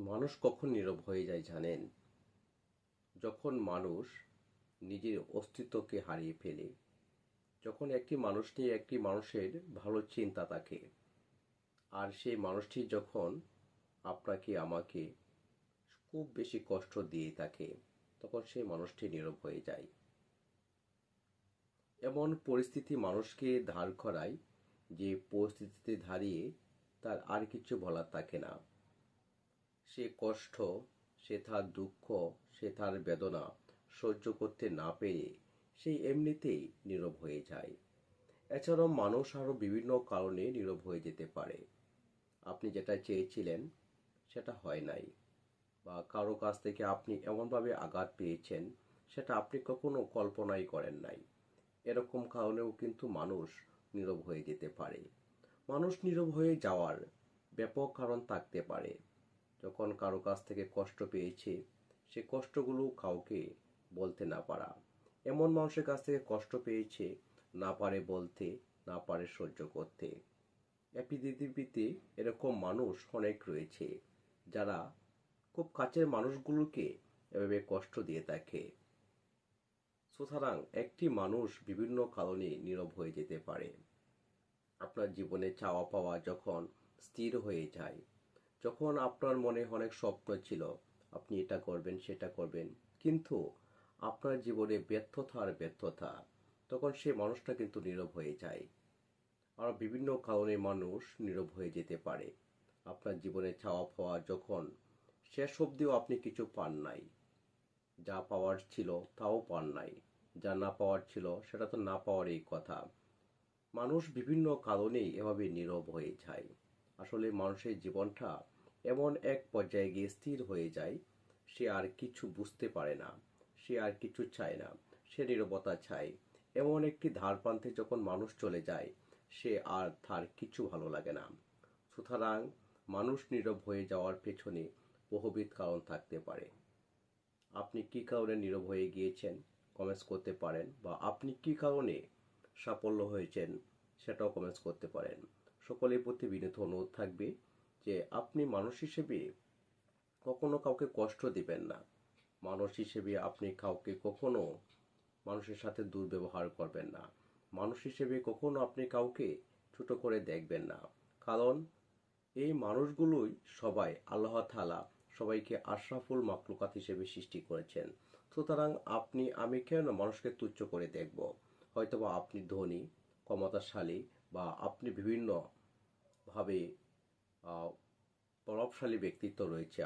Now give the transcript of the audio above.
মানুষ কখন নীরব হয়ে যায় জানেন? যখন মানুষ নিজের অস্তিত্বকে হারিয়ে ফেলে, যখন একটি মানুষ নিয়ে একটি মানুষের ভালো চিন্তা থাকে, আর সেই মানুষটি যখন আপনাকে আমাকে খুব বেশি কষ্ট দিয়ে থাকে, তখন সেই মানুষটি নীরব হয়ে যায়। এমন পরিস্থিতি মানুষকে ধার করায় যে পরিস্থিতিতে দাঁড়িয়ে তার আর কিছু বলার থাকে না। সে কষ্ট, সে তার দুঃখ, সে তার বেদনা সহ্য করতে না পেরে সেই এমনিতেই নীরব হয়ে যায়। এছাড়াও মানুষ আরও বিভিন্ন কারণে নীরব হয়ে যেতে পারে। আপনি যেটা চেয়েছিলেন সেটা হয় নাই, বা কারো কাছ থেকে আপনি এমনভাবে আঘাত পেয়েছেন সেটা আপনি কখনো কল্পনাই করেন নাই। এরকম কারণেও কিন্তু মানুষ নীরব হয়ে যেতে পারে। মানুষ নীরব হয়ে যাওয়ার ব্যাপক কারণ থাকতে পারে। যখন কারো কাছ থেকে কষ্ট পেয়েছে, সে কষ্টগুলো কাউকে বলতে না পারা। এমন মানুষের কাছ থেকে কষ্ট পেয়েছে, না পারে বলতে, না পারে সহ্য করতে। এই পৃথিবীতে এরকম মানুষ অনেক রয়েছে যারা খুব কাছের মানুষগুলোকে এভাবে কষ্ট দিয়ে থাকে। সুতরাং একটি মানুষ বিভিন্ন কারণে নীরব হয়ে যেতে পারে। আপনার জীবনে চাওয়া পাওয়া যখন স্থির হয়ে যায়, যখন আপনার মনে অনেক স্বপ্ন ছিল, আপনি এটা করবেন সেটা করবেন, কিন্তু আপনার জীবনে ব্যর্থতা আর ব্যর্থতা, তখন সে মানুষটা কিন্তু নীরব হয়ে যায়। আর বিভিন্ন কারণে মানুষ নীরব হয়ে যেতে পারে। আপনার জীবনে চাওয়া পাওয়া যখন শেষ অবধিও আপনি কিছু পান নাই, যা পাওয়ার ছিল তাও পান নাই, যা না পাওয়ার ছিল সেটা তো না পাওয়ারই কথা। মানুষ বিভিন্ন কারণেই এভাবে নীরব হয়ে যায়। আসলে মানুষের জীবনটা এমন এক পর্যায়ে গিয়ে স্থির হয়ে যায়, সে আর কিছু বুঝতে পারে না, সে আর কিছু চায় না, সে নীরবতা চায়। এমন একটি ধার প্রান্তে যখন মানুষ চলে যায়, সে আর তার কিছু ভালো লাগে না। সুতরাং মানুষ নীরব হয়ে যাওয়ার পেছনে বহুবিধ কারণ থাকতে পারে। আপনি কি কারণে নীরব হয়ে গিয়েছেন কমেন্টস করতে পারেন, বা আপনি কি কারণে সাফল্য হয়েছেন সেটাও কমেন্টস করতে পারেন। সকলের প্রতি বিনীত অনুরোধ থাকবে যে আপনি মানুষ হিসেবে কখনো কাউকে কষ্ট দিবেন না। মানুষ হিসেবে আপনি কাউকে কখনো মানুষের সাথে দুর্ব্যবহার করবেন না। মানুষ হিসেবে কখনো আপনি কাউকে ছোট করে দেখবেন না। কারণ এই মানুষগুলোই সবাই আল্লাহ তাআলা সবাইকে আশরাফুল মাখলুকাত হিসেবে সৃষ্টি করেছেন। সুতরাং আপনি আমি কেন মানুষকে তুচ্ছ করে দেখব? হয়তোবা আপনি ধনী, ক্ষমতাশালী, বা আপনি বিভিন্ন ভাবে প্রভাবশালী ব্যক্তিত্ব রয়েছে।